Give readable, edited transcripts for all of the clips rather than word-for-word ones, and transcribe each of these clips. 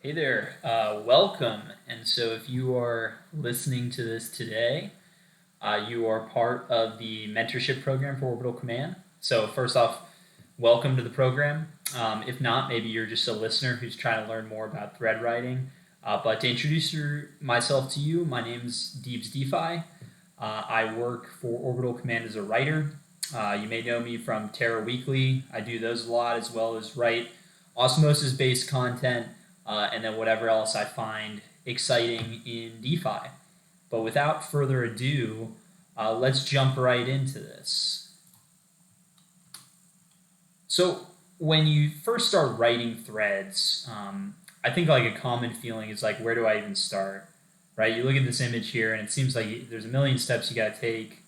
Hey there, welcome. And so, if you are listening to this today, you are part of the mentorship program for Orbital Command. So, first off, welcome to the program. If not, maybe you're just a listener who's trying to learn more about thread writing. But to introduce myself to you, my name's Deebs DeFi. I work for Orbital Command as a writer. You may know me from Terra Weekly. I do those a lot as well as write osmosis based content and then whatever else I find exciting in DeFi. But without further ado, let's jump right into this. So, when you first start writing threads, I think like a common feeling is like, where do I even start? Right? You look at this image here, and it seems like there's a million steps you got to take.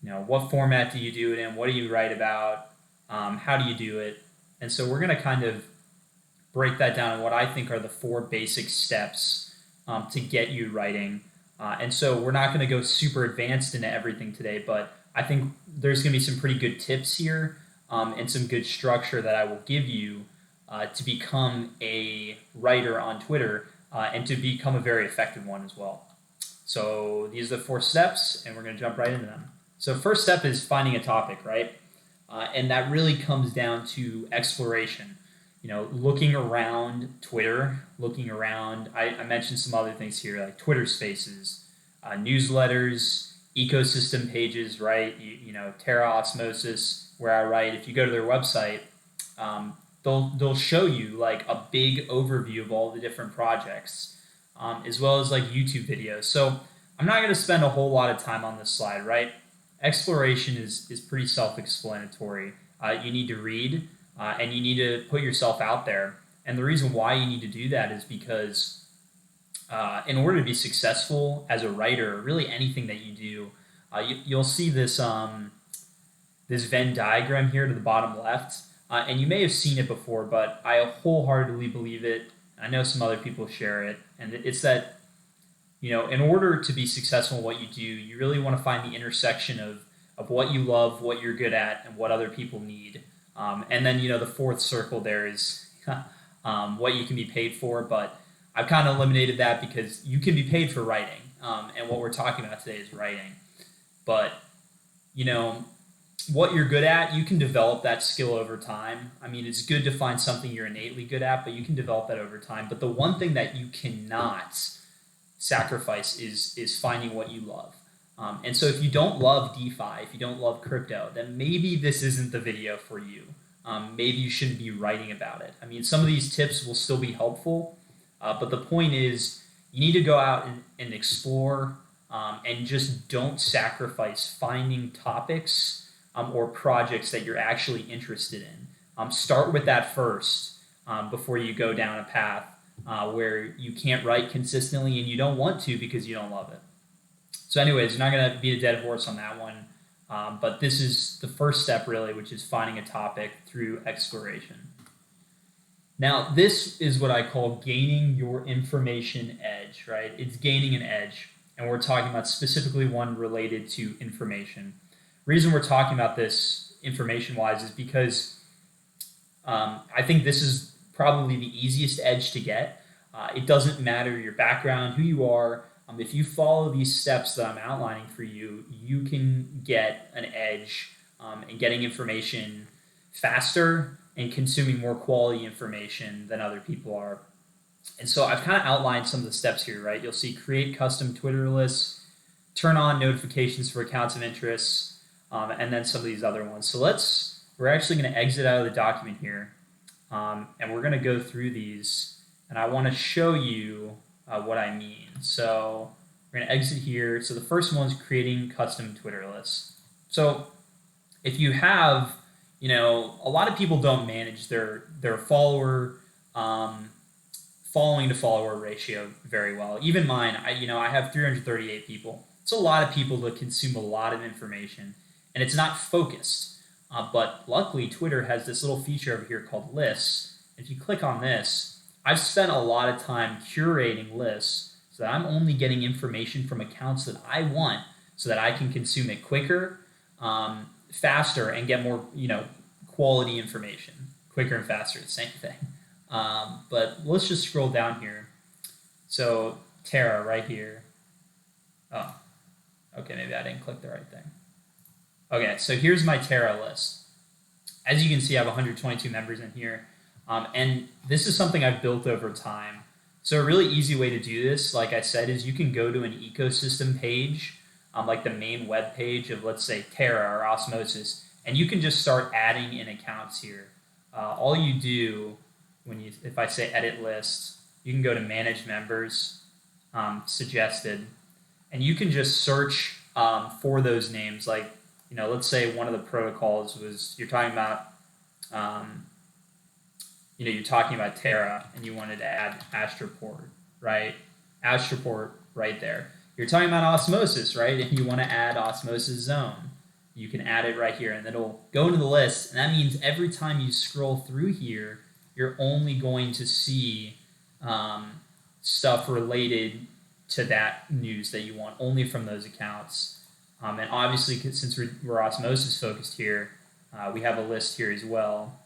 What format do you do it in? What do you write about? How do you do it? And so we're going to kind of break that down in what I think are the four basic steps to get you writing. And so we're not going to go super advanced into everything today, but I think there's going to be some pretty good tips here and some good structure that I will give you to become a writer on Twitter and to become a very effective one as well. So these are the four steps, and we're going to jump right into them. So first step is finding a topic, right? And that really comes down to exploration. Looking around Twitter, looking around, I mentioned some other things here like Twitter Spaces, newsletters, ecosystem pages, right? Terra Osmosis, where I write. If you go to their website, they'll show you like a big overview of all the different projects, as well as like YouTube videos. So I'm not going to spend a whole lot of time on this slide, right? Exploration is pretty self-explanatory. You need to read and you need to put yourself out there. And the reason why you need to do that is because in order to be successful as a writer, really anything that you do, you'll see this Venn diagram here to the bottom left. And you may have seen it before, but I wholeheartedly believe it. I know some other people share it. And it's that, in order to be successful in what you do, you really want to find the intersection of what you love, what you're good at, and what other people need. And then, the fourth circle there is what you can be paid for. But I've kind of eliminated that because you can be paid for writing. And what we're talking about today is writing. But, you know, what you're good at, you can develop that skill over time. I mean, it's good to find something you're innately good at, but you can develop that over time. But the one thing that you cannot sacrifice is finding what you love. And so if you don't love DeFi, if you don't love crypto, then maybe this isn't the video for you. Maybe you shouldn't be writing about it. I mean, some of these tips will still be helpful, but the point is you need to go out and explore and just don't sacrifice finding topics or projects that you're actually interested in. Start with that first before you go down a path where you can't write consistently and you don't want to because you don't love it. So anyways, you're not going to beat a dead horse on that one. But this is the first step really, which is finding a topic through exploration. Now, this is what I call gaining your information edge, right? It's gaining an edge. And we're talking about specifically one related to information. Reason we're talking about this information-wise is because I think this is probably the easiest edge to get. It doesn't matter your background, who you are. If you follow these steps that I'm outlining for you, you can get an edge in getting information faster and consuming more quality information than other people are. And so I've kind of outlined some of the steps here, right? You'll see create custom Twitter lists, turn on notifications for accounts of interest, and then some of these other ones. So we're actually going to exit out of the document here, and we're going to go through these, and I want to show you what I mean. So we're going to exit here. So the first one is creating custom Twitter lists. So if you have, a lot of people don't manage their following to follower ratio very well. Even mine, I have 338 people. It's a lot of people that consume a lot of information, and it's not focused. But luckily, Twitter has this little feature over here called lists. If you click on this, I've spent a lot of time curating lists so that I'm only getting information from accounts that I want so that I can consume it quicker, faster, and get more, quality information. Quicker and faster, the same thing. But let's just scroll down here. So Terra right here. Oh, okay, maybe I didn't click the right thing. Okay, so here's my Terra list. As you can see, I have 122 members in here. And this is something I've built over time. So a really easy way to do this, like I said, is you can go to an ecosystem page, like the main web page of, let's say, Terra or Osmosis, and you can just start adding in accounts here. All you do if I say edit list, you can go to manage members, suggested, and you can just search for those names. Like, let's say one of the protocols was you're talking about, you're talking about Terra and you wanted to add Astroport, right? Astroport right there. You're talking about Osmosis, right? And you want to add Osmosis Zone. You can add it right here and it'll go into the list. And that means every time you scroll through here, you're only going to see stuff related to that news that you want, only from those accounts. And obviously, since we're Osmosis focused here, we have a list here as well,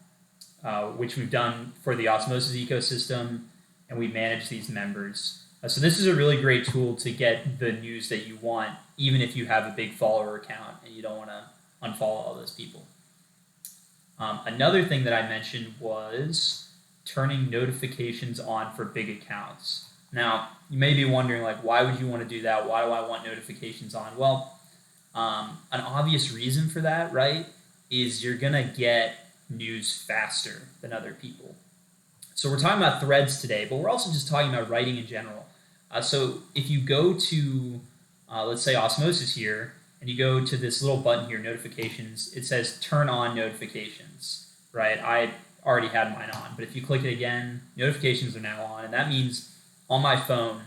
which we've done for the Osmosis ecosystem, and we manage these members. So this is a really great tool to get the news that you want, even if you have a big follower account and you don't want to unfollow all those people. Another thing that I mentioned was turning notifications on for big accounts. Now, you may be wondering, like, why would you want to do that? Why do I want notifications on? Well, an obvious reason for that, right, is you're going to get news faster than other people. So we're talking about threads today, but we're also just talking about writing in general. So if you go to, let's say, Osmosis here, and you go to this little button here, notifications, it says turn on notifications, right? I already had mine on, but if you click it again, notifications are now on, and that means on my phone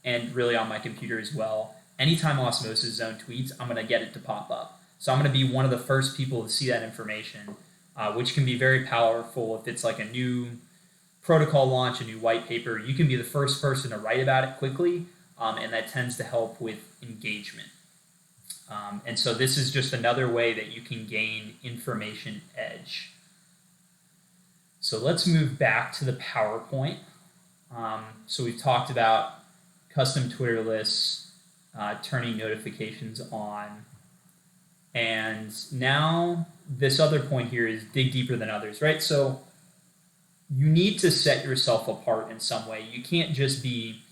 and really on my computer as well, anytime Osmosis Zone tweets, I'm going to get it to pop up. So I'm going to be one of the first people to see that information, which can be very powerful if it's like a new protocol launch, a new white paper. You can be the first person to write about it quickly, and that tends to help with engagement. And so this is just another way that you can gain information edge. So let's move back to the PowerPoint. So we've talked about custom Twitter lists, turning notifications on. And now this other point here is dig deeper than others, right? So you need to set yourself apart in some way. You can't just be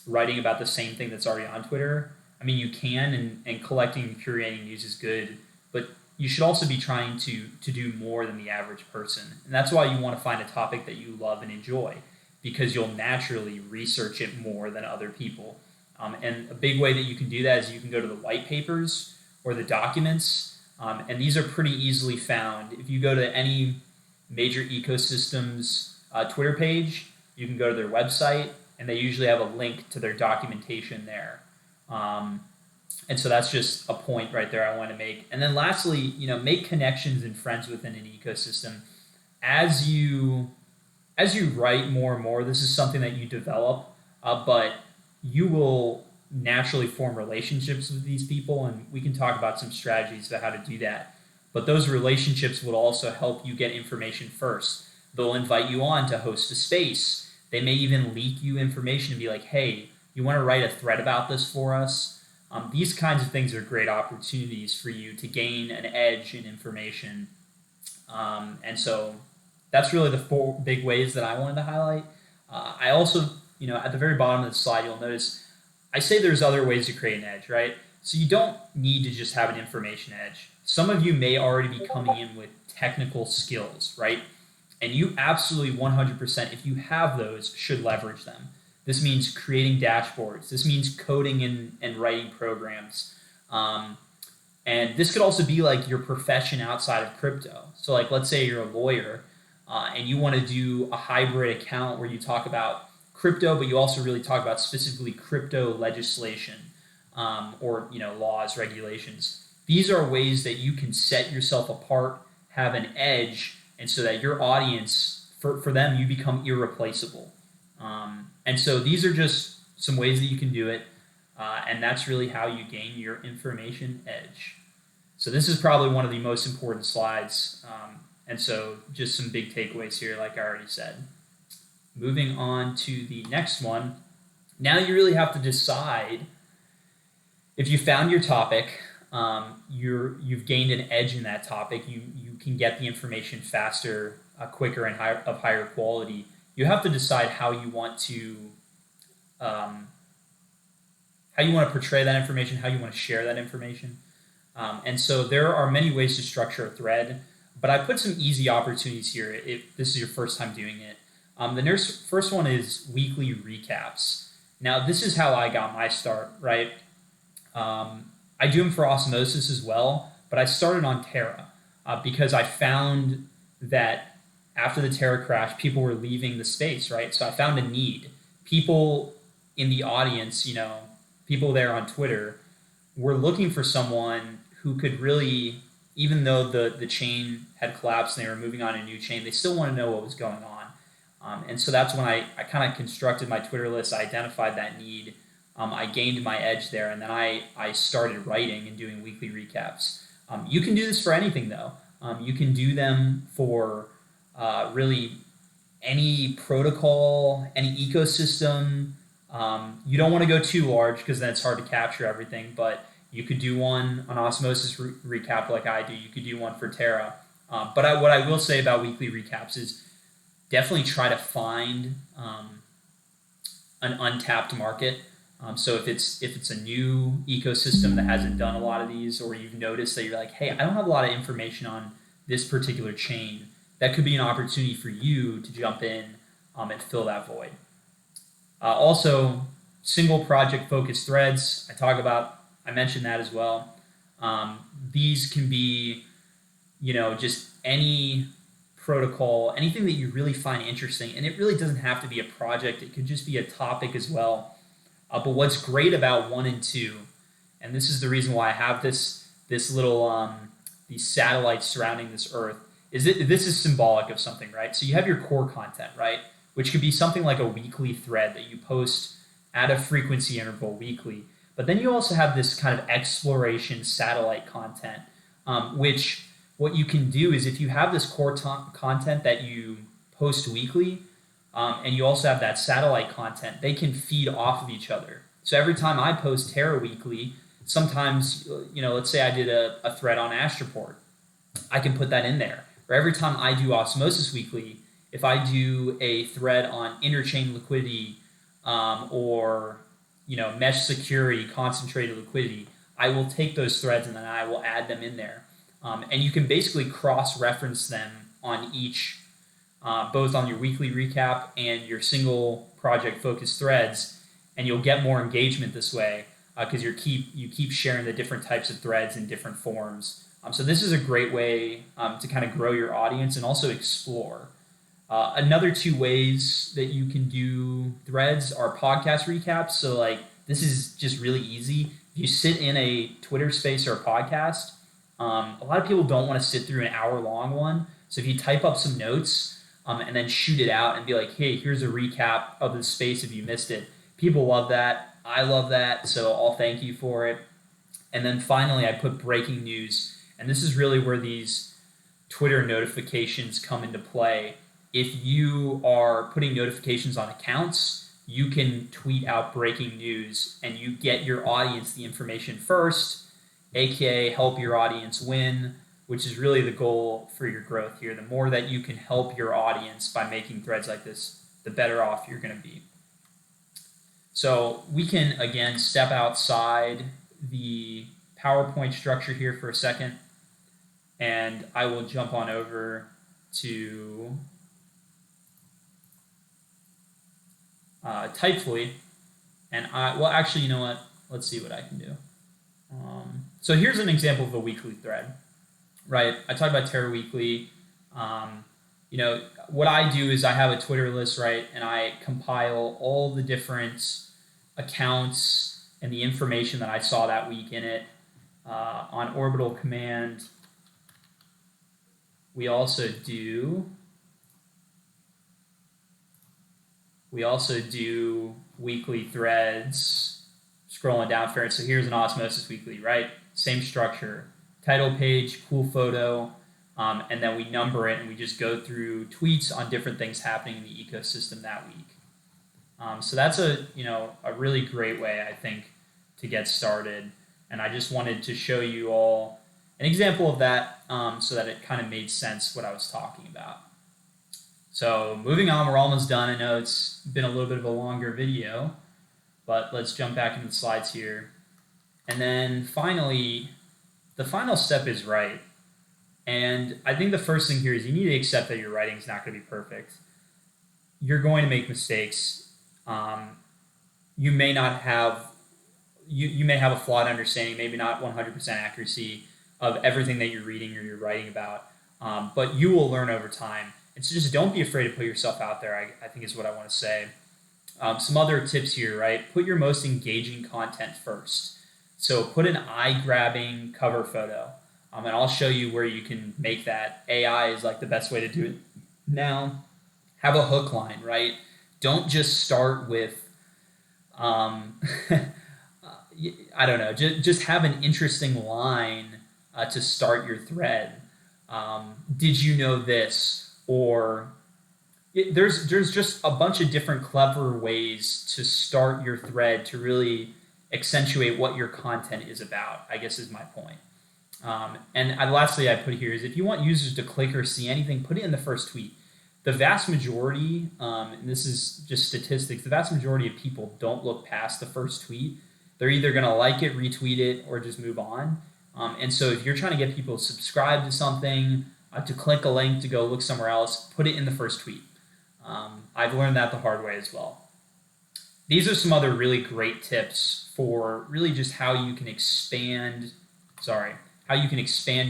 writing about the same thing that's already on Twitter. I mean, you can, and collecting and curating news is good, but you should also be trying to do more than the average person. And that's why you want to find a topic that you love and enjoy, because you'll naturally research it more than other people. And a big way that you can do that is you can go to the white papers or the documents, and these are pretty easily found. If you go to any major ecosystems Twitter page, you can go to their website, and they usually have a link to their documentation there. And so that's just a point right there I want to make. And then lastly, make connections and friends within an ecosystem. As you write more and more, this is something that you develop, but you will naturally form relationships with these people, and we can talk about some strategies about how to do that. But those relationships will also help you get information first. They'll invite you on to host a space. They may even leak you information and be like, hey, you want to write a thread about this for us? These kinds of things are great opportunities for you to gain an edge in information. And so that's really the 4 big ways that I wanted to highlight. I also, at the very bottom of the slide, you'll notice I say there's other ways to create an edge, right? So you don't need to just have an information edge. Some of you may already be coming in with technical skills, right? And you absolutely 100%, if you have those, should leverage them. This means creating dashboards. This means coding and writing programs. And this could also be like your profession outside of crypto. So like, let's say you're a lawyer and you want to do a hybrid account where you talk about crypto, but you also really talk about specifically crypto legislation or laws, regulations. These are ways that you can set yourself apart, have an edge, and so that your audience, for them, you become irreplaceable. And so these are just some ways that you can do it, and that's really how you gain your information edge. So this is probably one of the most important slides And so just some big takeaways here, like I already said. Moving on to the next one. Now you really have to decide if you found your topic, you've gained an edge in that topic. You can get the information faster, quicker, and of higher quality. You have to decide um, how you want to portray that information, how you want to share that information. And so there are many ways to structure a thread, but I put some easy opportunities here if this is your first time doing it. The first one is weekly recaps. Now, this is how I got my start, right? I do them for Osmosis as well, but I started on Terra because I found that after the Terra crash, people were leaving the space, right? So I found a need. People in the audience, people there on Twitter, were looking for someone who could really, even though the chain had collapsed and they were moving on a new chain, they still want to know what was going on. And so that's when I kind of constructed my Twitter list. I identified that need. I gained my edge there, and then I started writing and doing weekly recaps. You can do this for anything, though. You can do them for really any protocol, any ecosystem. You don't want to go too large because then it's hard to capture everything, but you could do one on Osmosis recap like I do. You could do one for Terra. But what I will say about weekly recaps is definitely try to find an untapped market. So if it's a new ecosystem that hasn't done a lot of these, or you've noticed that you're like, hey, I don't have a lot of information on this particular chain, that could be an opportunity for you to jump in and fill that void. Also, single project focused threads. I mentioned that as well. These can be, just any protocol, anything that you really find interesting, and it really doesn't have to be a project. It could just be a topic as well. But what's great about 1 and 2, and this is the reason why I have this little these satellites surrounding this Earth, is that this is symbolic of something, right? So you have your core content, right, which could be something like a weekly thread that you post at a frequency interval weekly. But then you also have this kind of exploration satellite content, which what you can do is if you have this core content that you post weekly, and you also have that satellite content, they can feed off of each other. So every time I post Terra Weekly, sometimes, let's say I did a thread on Astroport, I can put that in there. Or every time I do Osmosis Weekly, if I do a thread on interchain liquidity or mesh security, concentrated liquidity, I will take those threads and then I will add them in there. And you can basically cross-reference them on each both on your weekly recap and your single project focused threads, and you'll get more engagement this way because you keep sharing the different types of threads in different forms. So this is a great way to kind of grow your audience and also explore. Another 2 ways that you can do threads are podcast recaps. So this is just really easy. If you sit in a Twitter space or a podcast, a lot of people don't want to sit through an hour-long one. So if you type up some notes and then shoot it out and be like, hey, here's a recap of the space if you missed it. People love that. I love that. So I'll thank you for it. And then finally, I put breaking news. And this is really where these Twitter notifications come into play. If you are putting notifications on accounts, you can tweet out breaking news and you get your audience the information first, aka help your audience win, which is really the goal for your growth here. The more that you can help your audience by making threads like this, the better off you're going to be. So we can, again, step outside the PowerPoint structure here for a second, and I will jump on over to Typefully. And actually, you know what? Let's see what I can do. So here's an example of a weekly thread. Right, I talked about Terra Weekly. What I do is I have a Twitter list, right, and I compile all the different accounts and the information that I saw that week in it on Orbital Command. We also do weekly threads. Scrolling down for it. So here's an Osmosis Weekly, right? Same structure. Title page, cool photo, and then we number it and we just go through tweets on different things happening in the ecosystem that week. So that's a really great way, I think, to get started. And I just wanted to show you all an example of that, so that it kind of made sense what I was talking about. So moving on, we're almost done. I know it's been a little bit of a longer video, but let's jump back into the slides here. And then finally, the final step is write. And I think the first thing here is you need to accept that your writing is not going to be perfect. You're going to make mistakes. You may not have, you may have a flawed understanding, maybe not 100% accuracy of everything that you're reading or you're writing about, but you will learn over time. And so just don't be afraid to put yourself out there, I think is what I want to say. Some other tips here, right? Put your most engaging content first. So put an eye-grabbing cover photo, and I'll show you where you can make that. AI is like the best way to do it now. Have a hook line, right? Don't just start with, I don't know, just have an interesting line to start your thread. Did you know this? Or there's just a bunch of different clever ways to start your thread to really accentuate what your content is about, I guess is my point. And lastly, I put here is if you want users to click or see anything, put it in the first tweet. The vast majority, and this is just statistics, the vast majority of people don't look past the first tweet. They're either going to like it, retweet it, or just move on. And so if you're trying to get people to subscribe to something, to click a link to go look somewhere else, put it in the first tweet. I've learned that the hard way as well. These are some other really great tips for really just how you can expand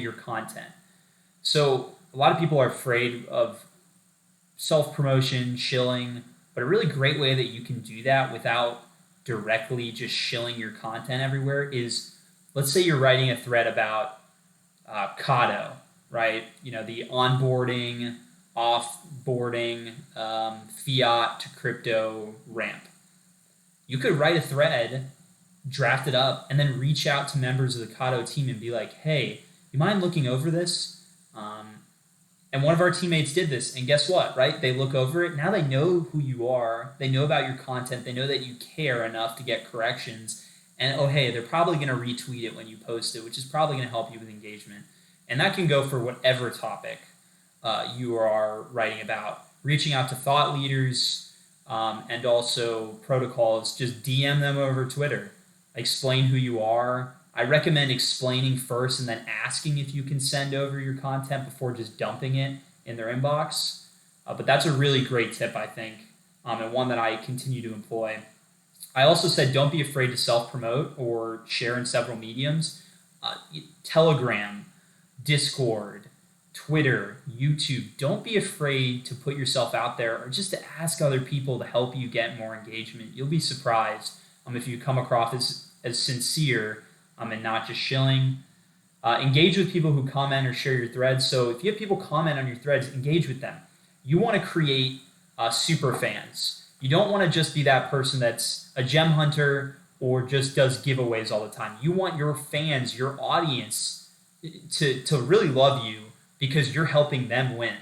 your content. So a lot of people are afraid of self-promotion, shilling, but a really great way that you can do that without directly just shilling your content everywhere is, let's say you're writing a thread about Kado, right? The onboarding, offboarding, fiat to crypto ramp. You could write a thread, draft it up, and then reach out to members of the Kado team and be like, hey, you mind looking over this? And one of our teammates did this, and guess what, right? They look over it. Now they know who you are. They know about your content. They know that you care enough to get corrections. And, oh, hey, they're probably going to retweet it when you post it, which is probably going to help you with engagement. And that can go for whatever topic you are writing about. Reaching out to thought leaders and also protocols, just DM them over Twitter. Explain who you are. I recommend explaining first and then asking if you can send over your content before just dumping it in their inbox. But that's a really great tip, I think, and one that I continue to employ. I also said don't be afraid to self-promote or share in several mediums. Telegram, Discord, Twitter, YouTube. Don't be afraid to put yourself out there or just to ask other people to help you get more engagement. You'll be surprised if you come across as sincere and not just shilling. Engage with people who comment or share your threads. So if you have people comment on your threads, engage with them. You want to create super fans. You don't want to just be that person that's a gem hunter or just does giveaways all the time. You want your fans, your audience, to really love you because you're helping them win.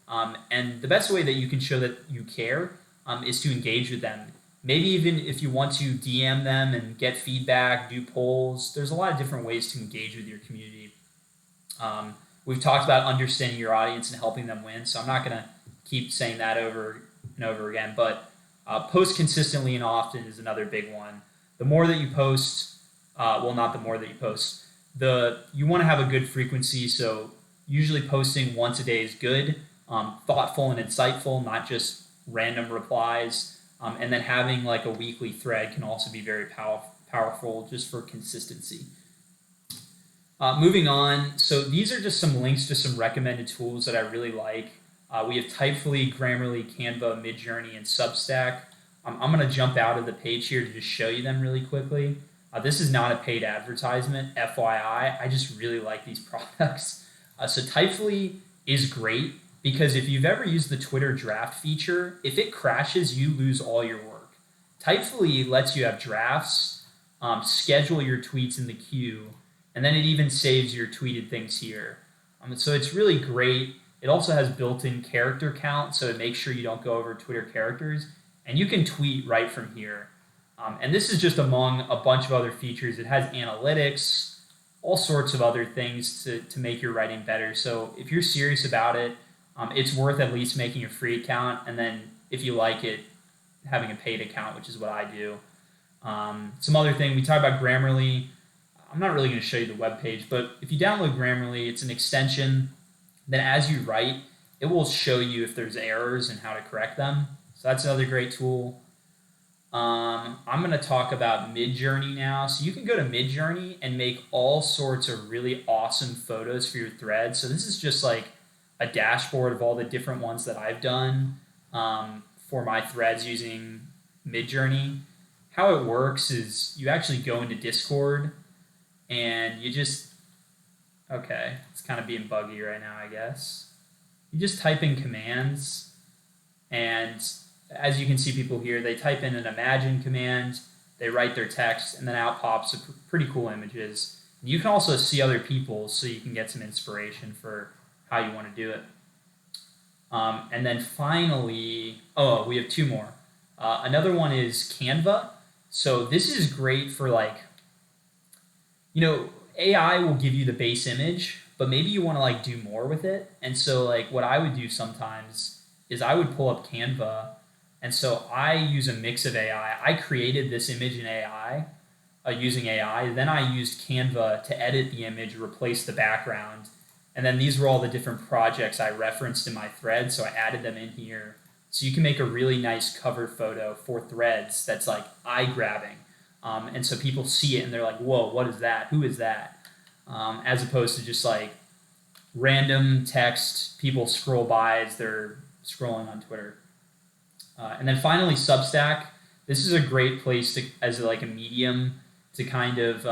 And the best way that you can show that you care is to engage with them. Maybe even if you want to DM them and get feedback, do polls, there's a lot of different ways to engage with your community. We've talked about understanding your audience and helping them win, so I'm not going to keep saying that over and over again, but post consistently and often is another big one. The more that you post, not the more that you post, you want to have a good frequency, so usually posting once a day is good, thoughtful and insightful, not just random replies. And then having like a weekly thread can also be very powerful just for consistency. Moving on, so these are just some links to some recommended tools that I really like. We have Typefully, Grammarly, Canva, Midjourney, and Substack. I'm going to jump out of the page here to just show you them really quickly. This is not a paid advertisement, FYI. I just really like these products. So Typefully is great. Because if you've ever used the Twitter draft feature, if it crashes, you lose all your work. Typefully lets you have drafts, schedule your tweets in the queue, and then it even saves your tweeted things here. So it's really great. It also has built-in character count, so it makes sure you don't go over Twitter characters, and you can tweet right from here. And this is just among a bunch of other features. It has analytics, all sorts of other things to make your writing better. So if you're serious about it, it's worth at least making a free account, and then if you like it, having a paid account, which is what I do. Some other thing, we talked about Grammarly. I'm not really going to show you the web page, but if you download Grammarly, it's an extension. Then as you write, it will show you if there's errors and how to correct them. So that's another great tool. I'm going to talk about Midjourney now. So you can go to Midjourney and make all sorts of really awesome photos for your thread. So this is just like a dashboard of all the different ones that I've done for my threads using Midjourney. How it works is you actually go into Discord and you just, okay, it's kind of being buggy right now, I guess. You just type in commands, and as you can see people here, they type in an imagine command, they write their text, and then out pops pretty cool images. You can also see other people so you can get some inspiration for how you want to do it. And then finally, we have two more. Another one is Canva. So this is great for AI will give you the base image, but maybe you want to do more with it. And so what I would do sometimes is I would pull up Canva, and so I use a mix of AI. I created this image in AI using AI. Then I used Canva to edit the image, replace the background, and then these were all the different projects I referenced in my thread. So I added them in here. So you can make a really nice cover photo for threads that's eye-grabbing. And so people see it and they're like, whoa, what is that? Who is that? As opposed to just random text people scroll by as they're scrolling on Twitter. And then finally, Substack. This is a great place as a medium to kind of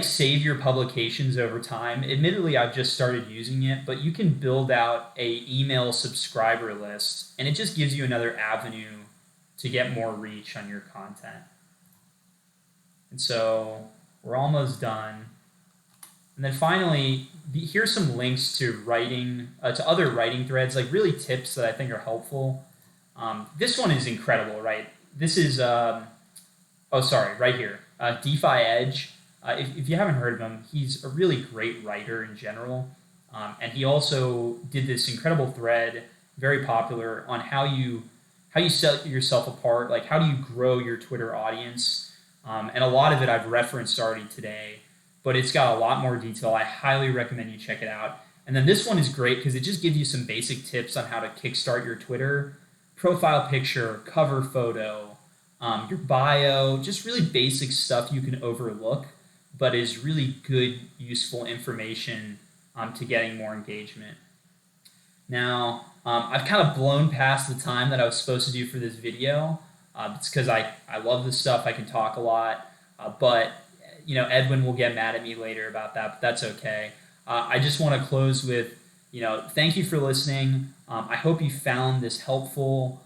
save your publications over time. Admittedly, I've just started using it, but you can build out a email subscriber list, and it just gives you another avenue to get more reach on your content. And so we're almost done. And then finally, here's some links to writing, to other writing threads, really tips that I think are helpful. This one is incredible, right? This is, right here, DeFi Edge. If you haven't heard of him, he's a really great writer in general. And he also did this incredible thread, very popular, on how you set yourself apart, how do you grow your Twitter audience. And a lot of it I've referenced already today, but it's got a lot more detail. I highly recommend you check it out. And then this one is great because it just gives you some basic tips on how to kickstart your Twitter, profile picture, cover photo, your bio, just really basic stuff you can overlook, but is really good, useful information to getting more engagement. Now, I've kind of blown past the time that I was supposed to do for this video. It's because I love this stuff. I can talk a lot, but Edwin will get mad at me later about that, but that's okay. I just want to close with, thank you for listening. I hope you found this helpful.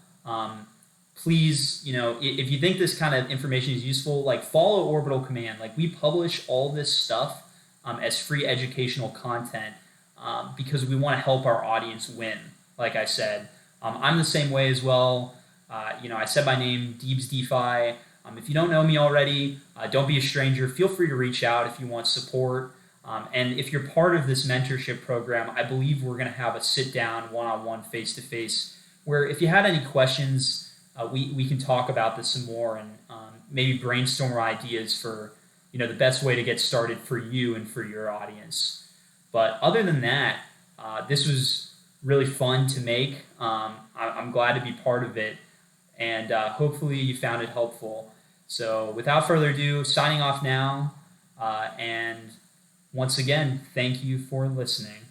Please, if you think this kind of information is useful, follow Orbital Command. We publish all this stuff as free educational content because we want to help our audience win. Like I said, I'm the same way as well. I said my name, Deebs DeFi. If you don't know me already, don't be a stranger. Feel free to reach out if you want support. And if you're part of this mentorship program, I believe we're going to have a sit-down, one-on-one, face-to-face, where if you had any questions, we can talk about this some more and maybe brainstorm ideas for the best way to get started for you and for your audience. But other than that, this was really fun to make. I'm glad to be part of it, and hopefully you found it helpful. So without further ado, signing off now, and once again, thank you for listening.